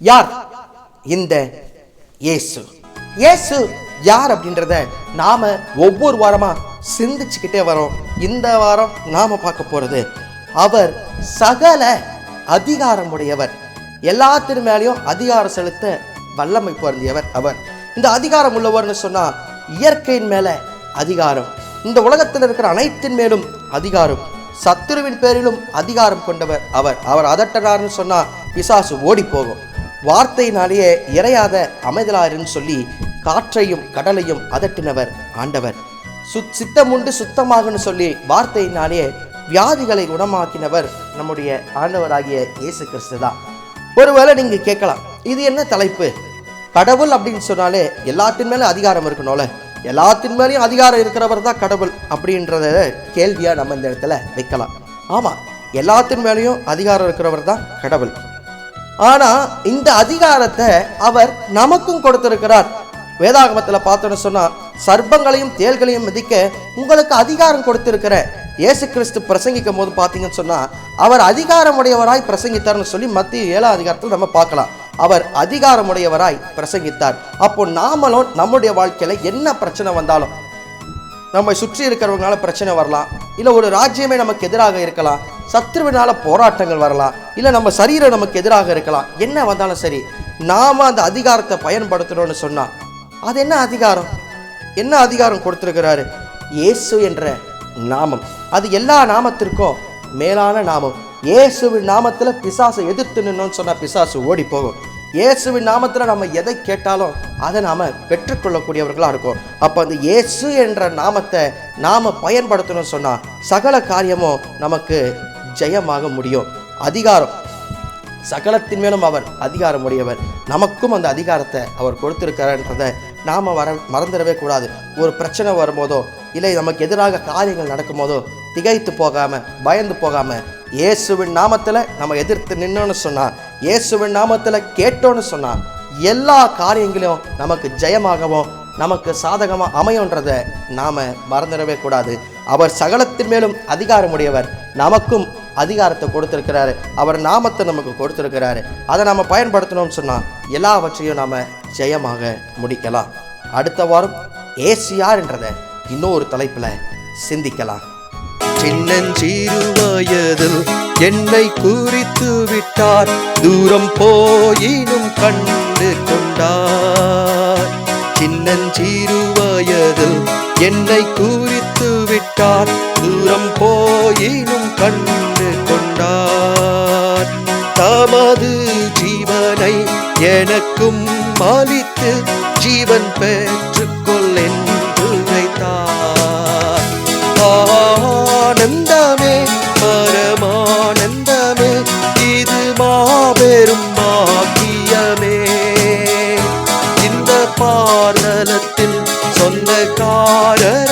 யார் இந்த இயேசு? இயேசு யார் அப்படின்றத நாம ஒவ்வொரு வாரமா சிந்திச்சுக்கிட்டே வரோம். இந்த வாரம் நாம பார்க்க போறது, அவர் சகல அதிகாரம் உடையவர், எல்லாத்தின் மேலேயும் அதிகாரம் செலுத்த வல்லமை பொருந்தியவர் அவர். இந்த அதிகாரம் உள்ளவர்னு சொன்னா இயற்கையின் மேல அதிகாரம், இந்த உலகத்தில் இருக்கிற அனைத்தின் மேலும் அதிகாரம், சத்துருவின் பேரிலும் அதிகாரம் கொண்டவர் அவர். அவர் அதட்டனார்னு சொன்னா பிசாசு ஓடி போகும். வார்த்தையினாலேயே இறையாத அமைதலாருன்னு சொல்லி காற்றையும் கடலையும் அதட்டினவர் ஆண்டவர். சித்தமுண்டு சுத்தமாகன்னு சொல்லி வார்த்தையினாலே வியாதிகளை குணமாக்கினவர் நம்முடைய ஆண்டவராகிய இயேசு கிறிஸ்து தான். ஒருவேளை நீங்க கேட்கலாம், இது என்ன தலைப்பு? கடவுள் அப்படின்னு சொன்னாலே எல்லாத்தின் மேலே அதிகாரம் இருக்கணும்ல, எல்லாத்தின் மேலேயும் அதிகாரம் இருக்கிறவர் தான் கடவுள் அப்படின்றத கேள்வியா நம்ம இந்த இடத்துல வைக்கலாம். ஆமா, எல்லாத்தின் மேலேயும் அதிகாரம் இருக்கிறவர் தான் கடவுள். ஆனா இந்த அதிகாரத்தை அவர் நமக்கும் கொடுத்திருக்கிறார். வேதாகமத்தில் பார்த்தோன்னு சொன்னா, சர்ப்பங்களையும் தேள்களையும் மிதிக்க உங்களுக்கு அதிகாரம் கொடுத்திருக்கிற இயேசு கிறிஸ்து பிரசங்கிக்கும் போது பார்த்தீங்கன்னு சொன்னா, அவர் அதிகாரமுடையவராய் பிரசங்கித்தார்னு சொல்லி மத்திய 7ஆம் அதிகாரத்தில் நம்ம பார்க்கலாம். அவர் அதிகாரமுடையவராய் பிரசங்கித்தார். அப்போ நாமளும் நம்முடைய வாழ்க்கையில என்ன பிரச்சனை வந்தாலும், நம்மை சுற்றி இருக்கிறவங்களால பிரச்சனை வரலாம், இல்லை ஒரு ராஜ்யமே நமக்கு எதிராக இருக்கலாம், சத்துருவினால போராட்டங்கள் வரலாம், இல்லை நம்ம சரீரம் நமக்கு எதிராக இருக்கலாம், என்ன வந்தாலும் சரி நாம அந்த அதிகாரத்தை பயன்படுத்தணும்னு சொன்னா, அது என்ன அதிகாரம்? என்ன அதிகாரம் கொடுத்திருக்கிறாரு? இயேசு என்ற நாமம். அது எல்லா நாமத்திற்கும் மேலான நாமம். இயேசுவின் நாமத்துல பிசாசை எதிர்த்து நின்னோன்னு சொன்னா பிசாசு ஓடி போகும். இயேசுவின் நாமத்துல நம்ம எதை கேட்டாலும் அதை நாம பெற்றுக்கொள்ளக்கூடியவர்களா இருக்கும். அப்ப அந்த இயேசு என்ற நாமத்தை நாம பயன்படுத்தணும்னு சொன்னா சகல காரியமும் நமக்கு ஜெயமாக முடியும். அதிகாரம், சகலத்தின் மேலும் அவர் அதிகாரம் உடையவர். நமக்கும் அந்த அதிகாரத்தை அவர் கொடுத்திருக்கிறார்ன்றதை நாம மறந்துடவே கூடாது. ஒரு பிரச்சனை வரும்போதோ, இல்லை நமக்கு எதிராக காரியங்கள் நடக்கும் போதோ திகைத்து போகாம, பயந்து போகாம, இயேசுவின் நாமத்துல நம்ம எதிர்த்து நின்னோன்னு சொன்னா, இயேசுவின் நாமத்துல கேட்டோன்னு சொன்னா எல்லா காரியங்களையும் நமக்கு ஜெயமாகவும் நமக்கு சாதகமா அமையும்ன்றதை நாம மறந்துடவே கூடாது. அவர் சகலத்தின் மேலும் அதிகாரம் உடையவர். நமக்கும் அதிகாரத்தை கொடுத்திருக்கிறாரு. அவர் நாமத்தை நமக்கு கொடுத்திருக்கிறாரு. அதை நாம பயன்படுத்தணும்னு சொன்னா எல்லாவற்றையும் நாம ஜெயமாக முடிக்கலாம். அடுத்த வாரம் இயேசு யார்ன்றதை இன்னொரு தலைப்புல சிந்திக்கலாம். சின்னஞ்சிறு வயதில் என்னை குறித்து விட்டார், தூரம் போயினும் கண்டு கொண்டார். சின்னஞ்சிறு வயதில் என்னை குறித்து விட்டார், தூரம் போயினும் கண்டு கொண்டார். தமது ஜீவனை எனக்கும் அளித்து ஜீவன் பெற்றுக்கொள் என்று வைத்தார். ஆனந்தமே, பரமானந்தமே, இது மாபெரும் பாக்கியமே. இந்த பாரதத்தில் சொந்தக்காரர்